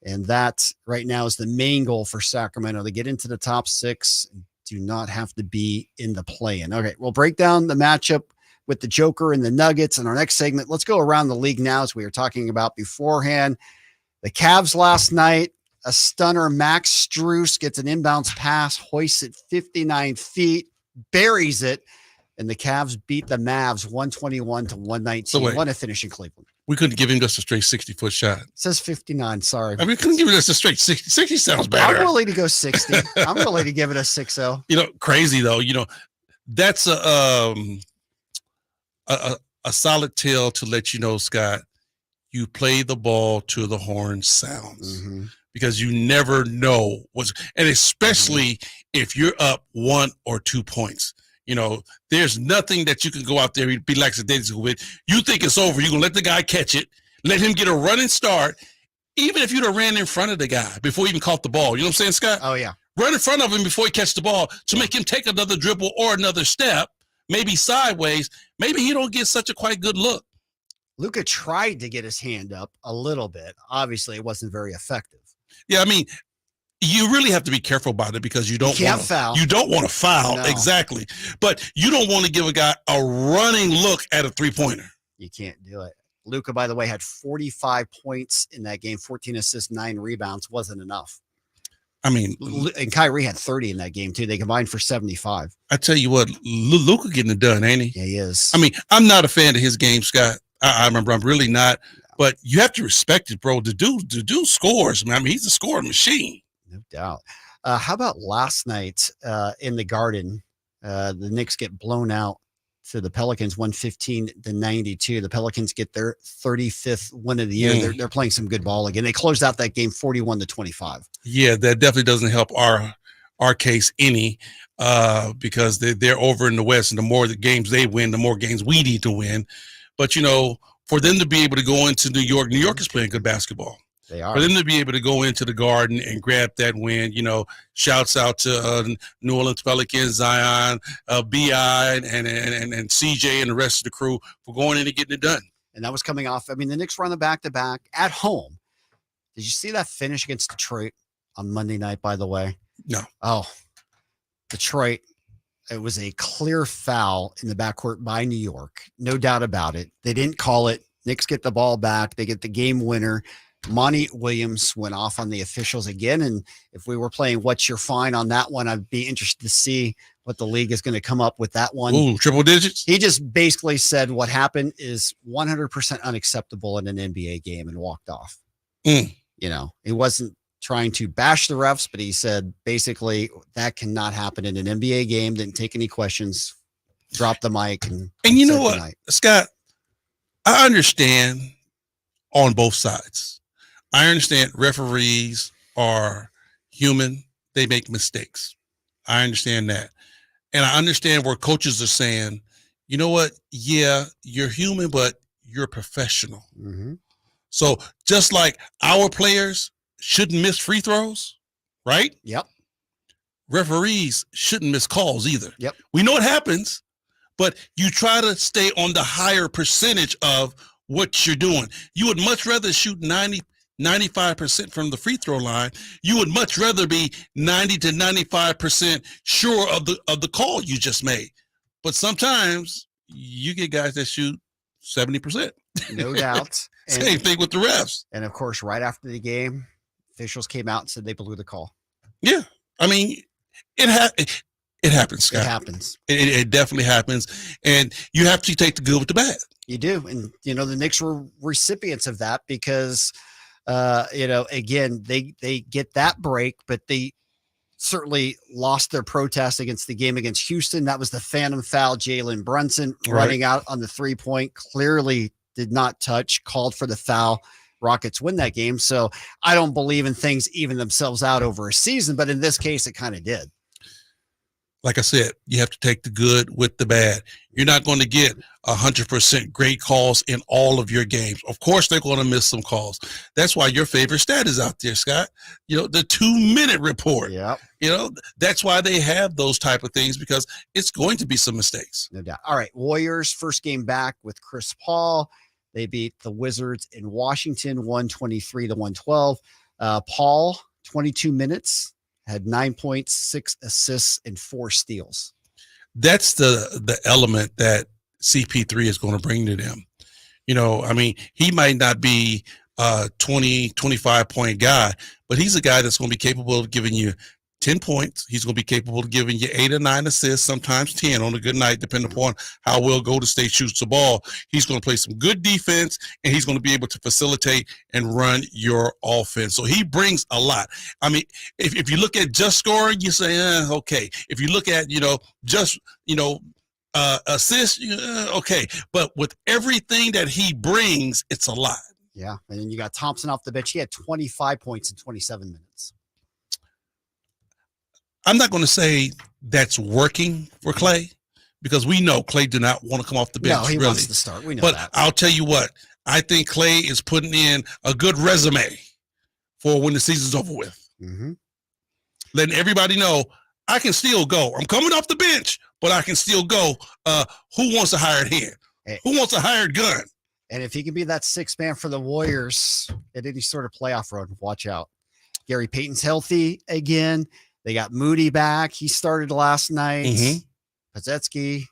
And that right now is the main goal for Sacramento. To get into the top 6, do not have to be in the play-in. Okay, we'll break down the matchup with the Joker and the Nuggets in our next segment. Let's go around the league now, as we were talking about beforehand. The Cavs last night, a stunner. Max Strus gets an inbounds pass, hoists it 59 feet, buries it, and the Cavs beat the Mavs 121-119. So wait. Want to finish in Cleveland. We couldn't give him just a straight 60-foot shot. It says 59, sorry. I mean, we couldn't give him just a straight 60. 60 sounds I'm better. willing to go 60. I'm willing to give it a 6-0. Crazy though. That's a solid tale to let you know, Scott. You play the ball to the horn sounds because you never know and especially if you're up 1 or 2 points. There's nothing that you can go out there and be lackadaisical with. You think it's over. You're going to let the guy catch it, let him get a running start, even if you'd have ran in front of the guy before he even caught the ball. You know what I'm saying, Scott? Oh, yeah. Run in front of him before he catches the ball to make him take another dribble or another step, maybe sideways. Maybe he don't get such a quite good look. Luka tried to get his hand up a little bit. Obviously, it wasn't very effective. Yeah, I mean, you really have to be careful about it because you don't want to foul. You don't want to foul, No. exactly. But you don't want to give a guy a running look at a three-pointer. You can't do it. Luka, by the way, had 45 points in that game, 14 assists, 9 rebounds. Wasn't enough. I mean, And Kyrie had 30 in that game, too. They combined for 75. I tell you what, Luka getting it done, ain't he? Yeah, he is. I mean, I'm not a fan of his game, Scott. I remember I'm really not. But you have to respect it, bro. The dude scores. I mean, he's a scoring machine. No doubt. How about last night in the Garden? The Knicks get blown out to the Pelicans 115-92. The Pelicans get their 35th win of the year. They're playing some good ball again. They closed out that game 41-25. Yeah, that definitely doesn't help our case any because they're over in the West, and the more the games they win, the more games we need to win. But, for them to be able to go into New York is playing good basketball. They are. For them to be able to go into the Garden and grab that win, shouts out to New Orleans Pelicans, Zion, B.I., and CJ and the rest of the crew for going in and getting it done. And that was coming off. The Knicks were on the back-to-back at home. Did you see that finish against Detroit on Monday night, by the way? No. Oh, Detroit. It was a clear foul in the backcourt by New York. No doubt about it. They didn't call it. Knicks get the ball back. They get the game winner. Monty Williams went off on the officials again. And if we were playing What's Your Fine on that one, I'd be interested to see what the league is going to come up with that one. Ooh, triple digits? He just basically said what happened is 100% unacceptable in an NBA game and walked off. He wasn't trying to bash the refs, but he said basically that cannot happen in an NBA game. Didn't take any questions, dropped the mic. And you know what, Scott, I understand on both sides. I understand referees are human. They make mistakes. I understand that. And I understand where coaches are saying, you know what? Yeah, you're human, but you're professional. Mm-hmm. So just like our players shouldn't miss free throws, right? Yep. Referees shouldn't miss calls either. Yep. We know it happens, but you try to stay on the higher percentage of what you're doing. You would much rather shoot 95% from the free throw line. You would much rather be 90 to 95% sure of the call you just made. But sometimes you get guys that shoot 70%. No doubt. Same thing with the refs. And of course, right after the game, officials came out and said they blew the call. Yeah. It happens, Scott. It happens. It definitely happens. And you have to take the good with the bad. You do. And, the Knicks were recipients of that because, again, they get that break, but they certainly lost their protest against the game against Houston. That was the phantom foul. Jalen Brunson running out on the 3-point, clearly did not touch, called for the foul. Rockets win that game. So I don't believe in things even themselves out over a season, but in this case, it kind of did. Like I said, you have to take the good with the bad. You're not going to get 100% great calls in all of your games. Of course, they're going to miss some calls. That's why your favorite stat is out there, Scott. The 2-minute report. Yeah. That's why they have those type of things, because it's going to be some mistakes. No doubt. All right. Warriors first game back with Chris Paul. They beat the Wizards in Washington 123-112. Paul, 22 minutes, had 9 points, 6 assists, and 4 steals. That's the element that CP3 is going to bring to them. He might not be a 20, 25-point guy, but he's a guy that's going to be capable of giving you 10 points. He's going to be capable of giving you 8 or 9 assists, sometimes 10 on a good night, depending upon how well Golden State shoots the ball. He's going to play some good defense, and he's going to be able to facilitate and run your offense. So he brings a lot. If you look at just scoring, you say, okay. If you look at, assists, okay. But with everything that he brings, it's a lot. Yeah. And then you got Thompson off the bench. He had 25 points in 27 minutes. I'm not going to say that's working for Clay, because we know Clay do not want to come off the bench. No, he wants to start. We know but that. I'll tell you what, I think Clay is putting in a good resume for when the season's over with. Mm-hmm. Letting everybody know I can still go. I'm coming off the bench, but I can still go. Who wants a hired hand? Who wants a hired gun? And if he can be that 6th man for the Warriors at any sort of playoff run, watch out. Gary Payton's healthy again. They got Moody back. He started last night. Mm-hmm. Pazetsky,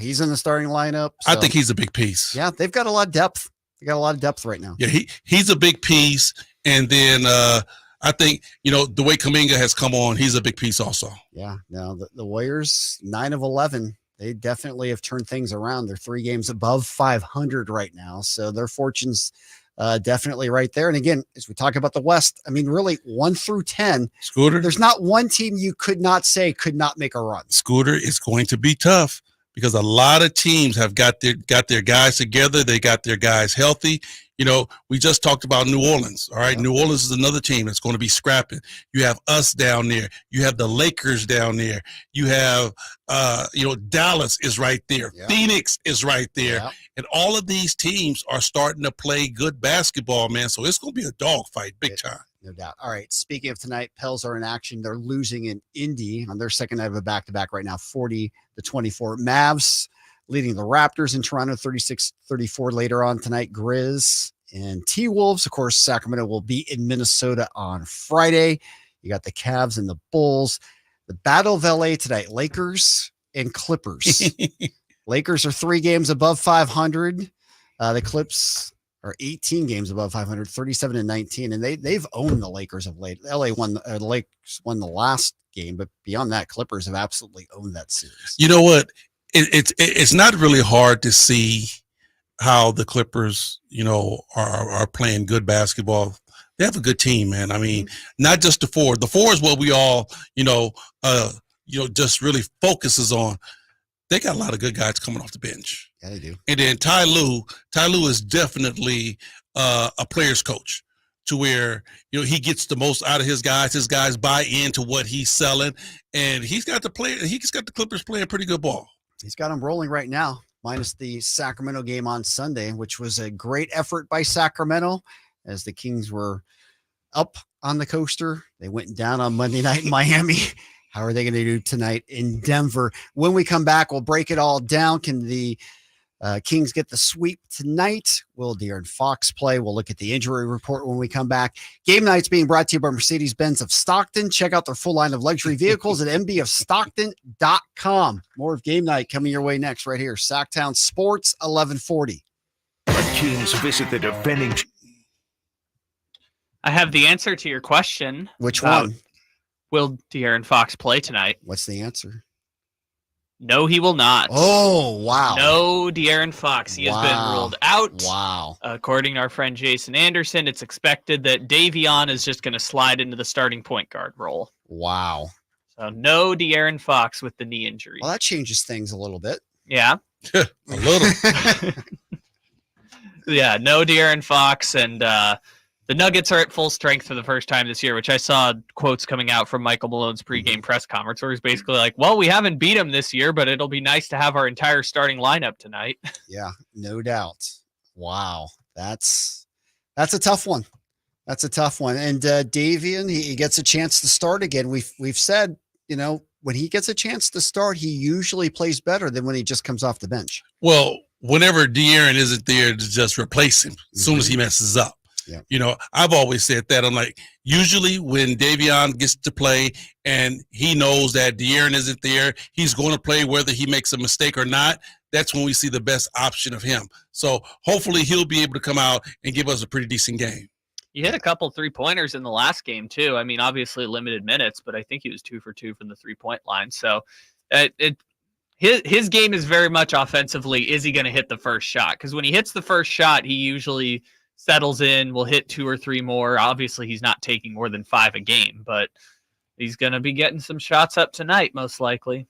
he's in the starting lineup. So, I think he's a big piece. Yeah, they've got a lot of depth. They got a lot of depth right now. Yeah, he's a big piece. And then I think, the way Kuminga has come on, he's a big piece also. Yeah, no, the Warriors, 9 of 11. They definitely have turned things around. They're 3 games above 500 right now. So their fortunes definitely right there. And again, as we talk about the West, I mean, really 1 through 10, Scooter, there's not one team you could not say could not make a run. Scooter, it's going to be tough because a lot of teams have got their guys together. They got their guys healthy. You know, we just talked about New Orleans. All right. Yeah. New Orleans is another team that's going to be scrapping. You have us down there. You have the Lakers down there. You have, Dallas is right there. Yeah. Phoenix is right there. Yeah. And all of these teams are starting to play good basketball, man. So it's going to be a dogfight big time. No doubt. All right. Speaking of tonight, Pels are in action. They're losing in Indy on their second night of a back-to-back right now, 40-24. Mavs leading the Raptors in Toronto, 36-34 later on tonight. Grizz and T-Wolves. Of course, Sacramento will be in Minnesota on Friday. You got the Cavs and the Bulls. The Battle of LA tonight, Lakers and Clippers. Lakers are 3 games above 500. The Clips are 18 games above 500, 37-19, and they've owned the Lakers of late. The Lakers won the last game, but beyond that, Clippers have absolutely owned that series. You know what? It's not really hard to see how the Clippers, are playing good basketball. They have a good team, man. I mean, not just the 4. The 4 is what we all, just really focuses on. They got a lot of good guys coming off the bench. Yeah, they do. And then Ty Lue is definitely a player's coach, to where he gets the most out of his guys. His guys buy into what he's selling, and he's got the Clippers playing pretty good ball. He's got them rolling right now, minus the Sacramento game on Sunday, which was a great effort by Sacramento as the Kings were up on the coaster. They went down on Monday night in Miami. How are they going to do tonight in Denver? When we come back, we'll break it all down. Can the Kings get the sweep tonight? Will De'Aaron Fox play? We'll look at the injury report when we come back. Game Night's being brought to you by Mercedes-Benz of Stockton. Check out their full line of luxury vehicles at mbofstockton.com. More of Game Night coming your way next right here. Sacktown Sports, 1140. The Kings visit the defending. I have the answer to your question. Which one? Will De'Aaron Fox play tonight? What's the answer? No, he will not. Oh, wow. No, De'Aaron Fox. He has been ruled out. Wow. According to our friend Jason Anderson, it's expected that Davion is just going to slide into the starting point guard role. Wow. So no De'Aaron Fox with the knee injury. Well, that changes things a little bit. Yeah. A little. Yeah, no De'Aaron Fox, and the Nuggets are at full strength for the first time this year, which I saw quotes coming out from Michael Malone's pregame press conference where he's basically like, well, we haven't beat them this year, but it'll be nice to have our entire starting lineup tonight. Yeah, no doubt. Wow. That's a tough one. That's a tough one. And Davion, he gets a chance to start again. We've said, when he gets a chance to start, he usually plays better than when he just comes off the bench. Well, whenever De'Aaron isn't there to just replace him as soon as he messes up. Yeah. I've always said that. I'm like, usually when Davion gets to play and he knows that De'Aaron isn't there, he's going to play whether he makes a mistake or not. That's when we see the best option of him. So hopefully he'll be able to come out and give us a pretty decent game. He hit a couple 3-pointers in the last game too. I mean, obviously limited minutes, but I think he was 2 for 2 from the 3-point line. So his game is very much offensively. Is he going to hit the first shot? Because when he hits the first shot, he usually settles in, will hit 2 or 3 more. Obviously, he's not taking more than 5 a game, but he's going to be getting some shots up tonight, most likely.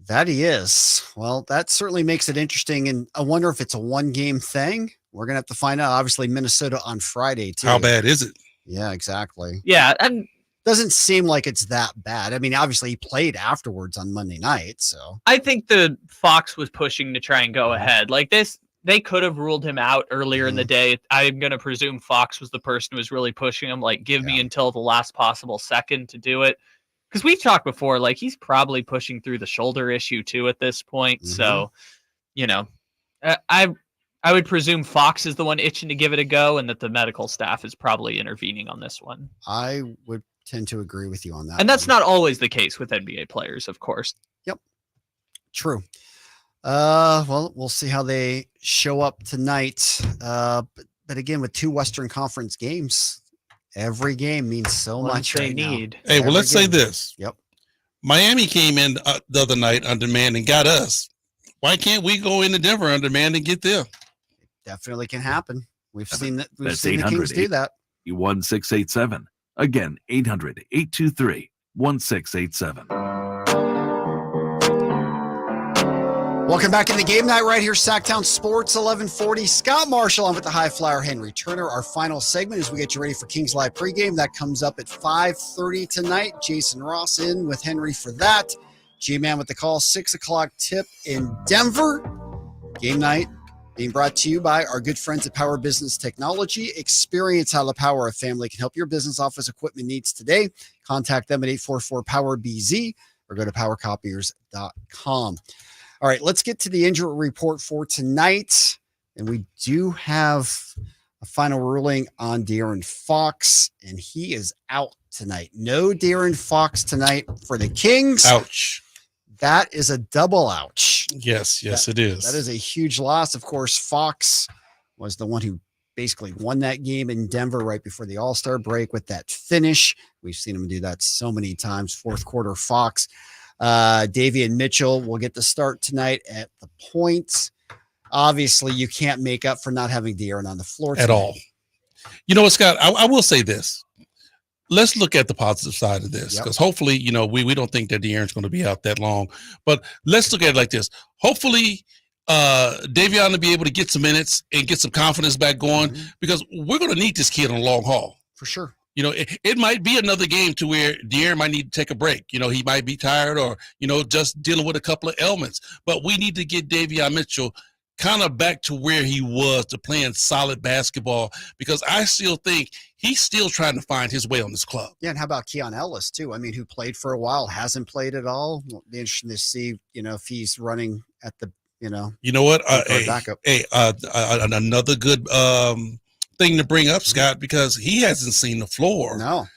That he is. Well, that certainly makes it interesting, and I wonder if it's a one-game thing. We're going to have to find out. Obviously, Minnesota on Friday, too. How bad is it? Yeah, exactly. Yeah, and doesn't seem like it's that bad. I mean, obviously, he played afterwards on Monday night, so. I think the Fox was pushing to try and go ahead. Like this, they could have ruled him out earlier in the day. I'm going to presume Fox was the person who was really pushing him. Like, give me until the last possible second to do it. Because we've talked before, like, he's probably pushing through the shoulder issue, too, at this point. So, I would presume Fox is the one itching to give it a go and that the medical staff is probably intervening on this one. I would tend to agree with you on that. And that's not always the case with NBA players, of course. Yep. True. Well, we'll see how they show up tonight. But again, with 2 Western Conference games, every game means so much they right need. now. Hey, well, let's say this. Yep. Miami came in the other night on demand and got us. Why can't we go into Denver on demand and get them? Definitely can happen. We've seen that. We've That's seen the Kings do that. 800-1687. Again, 800-823-1687. Welcome back in the game night right here, Sacktown Sports 1140. Scott Marshall on with the High Flyer, Henry Turner. Our final segment as we get you ready for Kings Live pregame. That comes up at 5:30 tonight. Jason Ross in with Henry for that. G-Man with the call, 6 o'clock tip in Denver. Game night being brought to you by our good friends at Power Business Technology. Experience how the power of family can help your business office equipment needs today. Contact them at 844-POWER-BZ or go to powercopiers.com. All right, let's get to the injury report for tonight. And we do have a final ruling on De'Aaron Fox, and he is out tonight. No De'Aaron Fox tonight for the Kings. Ouch. That is a double ouch. Yes, it is. That is a huge loss. Of course, Fox was the one who basically won that game in Denver right before the All-Star break with that finish. We've seen him do that so many times. Fourth quarter Fox. Davian Mitchell will get the start tonight at the point. Obviously, you can't make up for not having De'Aaron on the floor tonight. At all. You know what, Scott? I will say this. Let's look at the positive side of this, because hopefully, we don't think that De'Aaron's going to be out that long. But let's look at it like this. Hopefully, Davion will be able to get some minutes and get some confidence back going, because we're going to need this kid on the long haul. For sure. It might be another game to where De'Aaron might need to take a break. He might be tired or, just dealing with a couple of ailments. But we need to get Davion Mitchell kind of back to where he was, to playing solid basketball, because I still think he's still trying to find his way on this club. Yeah, and how about Keon Ellis, too? I mean, who played for a while, hasn't played at all. It'll be interesting to see, if he's running at the, You know what? backup. Another good thing to bring up, Scott, because he hasn't seen the floor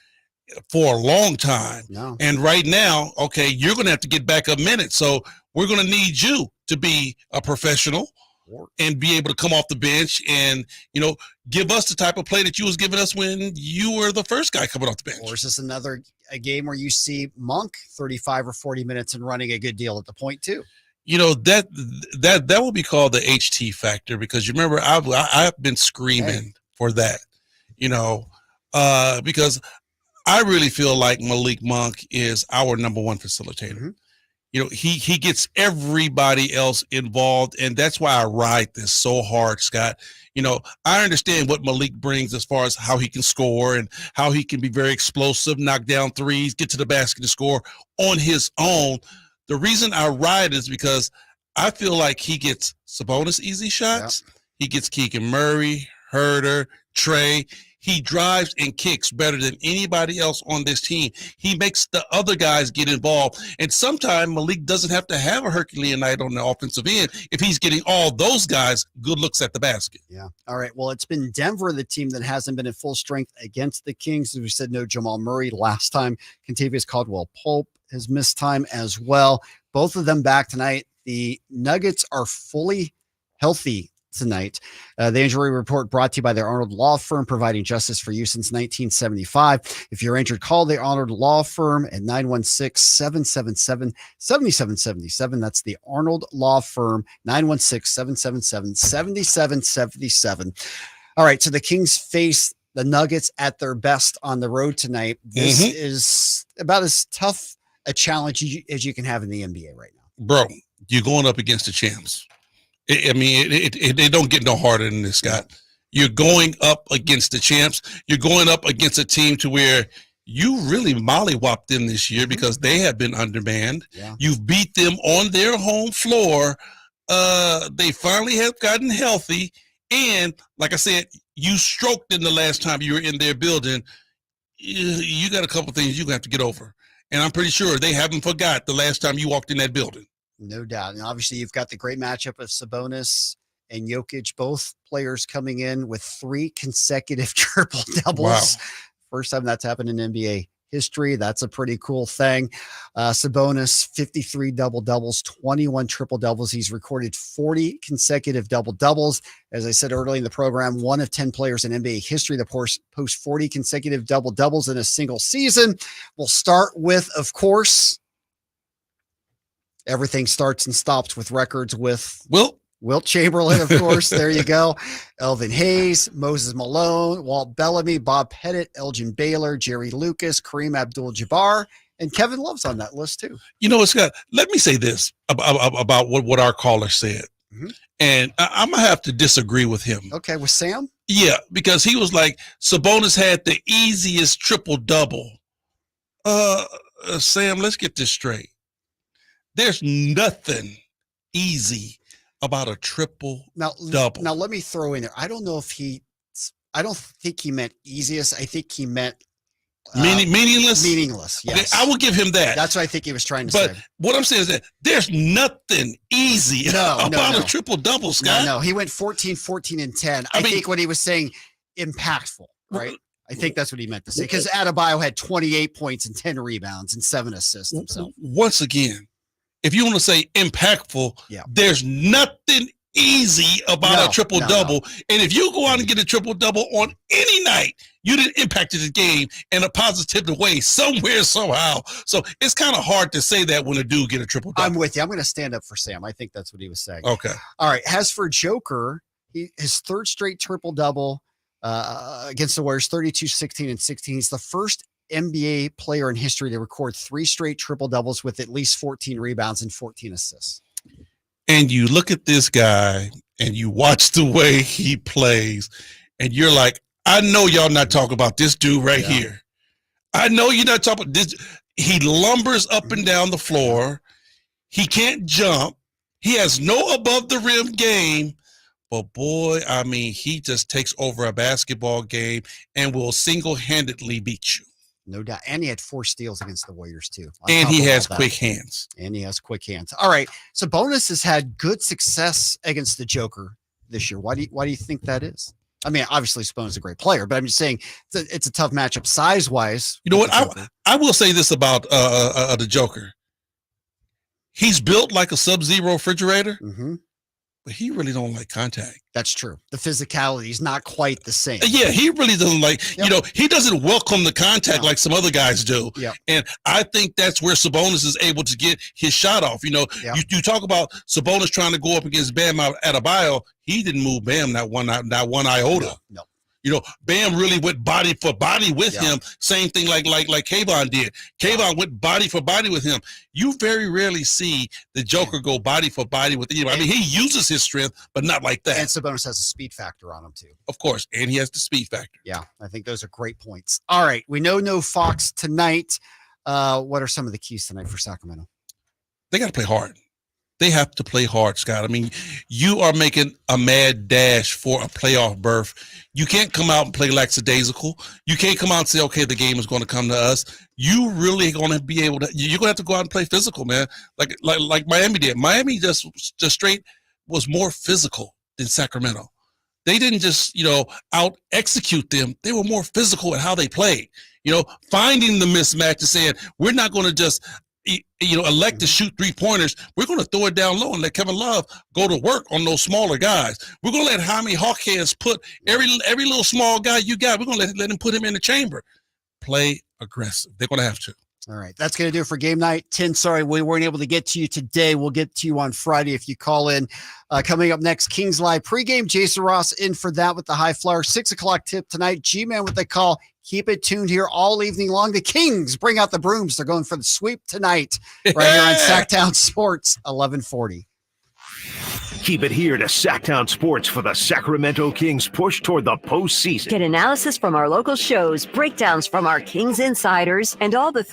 for a long time. No. And right now, okay, you're going to have to get backup minutes. So we're going to need you to be a professional and be able to come off the bench and, give us the type of play that you was giving us when you were the first guy coming off the bench. Or is this a game where you see Monk 35 or 40 minutes and running a good deal at the point, too? That will be called the HT factor, because you remember I've been screaming for that, because I really feel like Malik Monk is our number one facilitator. He gets everybody else involved, and that's why I ride this so hard, Scott. I understand what Malik brings as far as how he can score and how he can be very explosive, knock down threes, get to the basket and score on his own. The reason I ride is because I feel like he gets Sabonis easy shots. He gets Keegan Murray, Herter, Trey. He drives and kicks better than anybody else on this team. He makes the other guys get involved. And sometimes Malik doesn't have to have a Herculean night on the offensive end if he's getting all those guys good looks at the basket. Yeah. All right. Well, it's been Denver, the team that hasn't been at full strength against the Kings. As we said, no Jamal Murray last time. Contavious Caldwell-Pope has missed time as well. Both of them back tonight. The Nuggets are fully healthy tonight. The injury report brought to you by the Arnold Law Firm, providing justice for you since 1975. If you're injured, call the Arnold Law Firm at 916-777-7777. That's the Arnold Law Firm, 916-777-7777. All right, so the Kings face the Nuggets at their best on the road tonight. This is about as tough a challenge as you can have in the NBA right now. Bro, you're going up against the champs. They don't get no harder than this, Scott. You're going up against the champs. You're going up against a team to where you really mollywopped them this year because they have been undermanned. Yeah. You've beat them on their home floor. They finally have gotten healthy. And like I said, you stroked them the last time you were in their building. You got a couple things you're going to have to get over. And I'm pretty sure they haven't forgot the last time you walked in that building. No doubt. And obviously you've got the great matchup of Sabonis and Jokic, both players coming in with 3 consecutive triple doubles. Wow. First time that's happened in NBA history. That's a pretty cool thing. Sabonis, 53 double doubles, 21 triple doubles. He's recorded 40 consecutive double doubles. As I said earlier in the program, 1 of 10 players in NBA history that post 40 consecutive double doubles in a single season. We'll start with, of course, everything starts and stops with records with Wilt Chamberlain, of course. There you go. Elvin Hayes, Moses Malone, Walt Bellamy, Bob Pettit, Elgin Baylor, Jerry Lucas, Kareem Abdul-Jabbar, and Kevin Love's on that list too. Scott, let me say this about what our caller said. Mhm. And I'm going to have to disagree with him. Okay, with Sam? Yeah, because he was like, Sabonis had the easiest triple-double. Sam, let's get this straight. There's nothing easy about a triple-double. Now, let me throw in there. I don't think he meant easiest. I think he meant Meaningless? Meaningless, yes. Okay, I will give him that. That's what I think he was trying to say. But what I'm saying is that there's nothing easy about a triple-double, Scott. No, he went 14, 14, and 10. I think what he was saying, impactful, right? I think that's what he meant to say. Because Adebayo had 28 points and 10 rebounds and 7 assists himself. Once again, if you want to say impactful, there's nothing easy about a triple-double. And if you go out and get a triple-double on any night, you didn't impact the game in a positive way somewhere, somehow. So it's kind of hard to say that when a dude get a triple-double. I'm with you. I'm going to stand up for Sam. I think that's what he was saying. Okay. All right. As for Joker, his third straight triple-double against the Warriors, 32, 16, and 16. He's the first NBA player in history to record 3 straight triple-doubles with at least 14 rebounds and 14 assists. And you look at this guy and you watch the way he plays, and you're like, I know y'all not talking about this dude right here. I know you're not talking about this. He lumbers up and down the floor. He can't jump. He has no above the rim game. But boy, I mean, he just takes over a basketball game and will single-handedly beat you. No doubt. And he had 4 steals against the Warriors, too. And he has quick hands. All right. So Sabonis has had good success against the Joker this year. Why do you think that is? I mean, obviously, Sabonis is a great player, but I'm just saying it's a tough matchup size-wise. You know what? I will say this about the Joker. He's built like a Sub-Zero refrigerator. Mm-hmm. But he really don't like contact. That's true. The physicality is not quite the same. Yeah, he really doesn't like, he doesn't welcome the contact like some other guys do. Yep. And I think that's where Sabonis is able to get his shot off. You you talk about Sabonis trying to go up against Bam Adebayo. He didn't move Bam not one iota. No. Bam really went body for body with him. Same thing like Kayvon did. Kayvon went body for body with him. You very rarely see the Joker go body for body with him. I mean, he uses his strength, but not like that. And Sabonis has a speed factor on him, too. Of course, and he has the speed factor. Yeah, I think those are great points. All right, we know no Fox tonight. What are some of the keys tonight for Sacramento? They got to play hard. They have to play hard, Scott. I mean, you are making a mad dash for a playoff berth. You can't come out and play lackadaisical. You can't come out and say, okay, the game is going to come to us. You really going to be able to – you're going to have to go out and play physical, man, like Miami did. Miami just straight was more physical than Sacramento. They didn't just, out-execute them. They were more physical in how they played. Finding the mismatch and saying, we're not going to just – elect to shoot 3-pointers. We're going to throw it down low and let Kevin Love go to work on those smaller guys. We're going to let Jaime Hawkins put every little small guy you got. We're going to let him put him in the chamber. Play aggressive. They're going to have to. All right. That's going to do it for game night. Tim, sorry we weren't able to get to you today. We'll get to you on Friday if you call in. Coming up next, Kings Live pregame. Jason Ross in for that with the high flyer. 6:00 tip tonight. G-Man what they call. Keep it tuned here all evening long. The Kings bring out the brooms. They're going for the sweep tonight right here on Sacktown Sports 1140. Keep it here to Sacktown Sports for the Sacramento Kings push toward the postseason. Get analysis from our local shows, breakdowns from our Kings insiders, and all the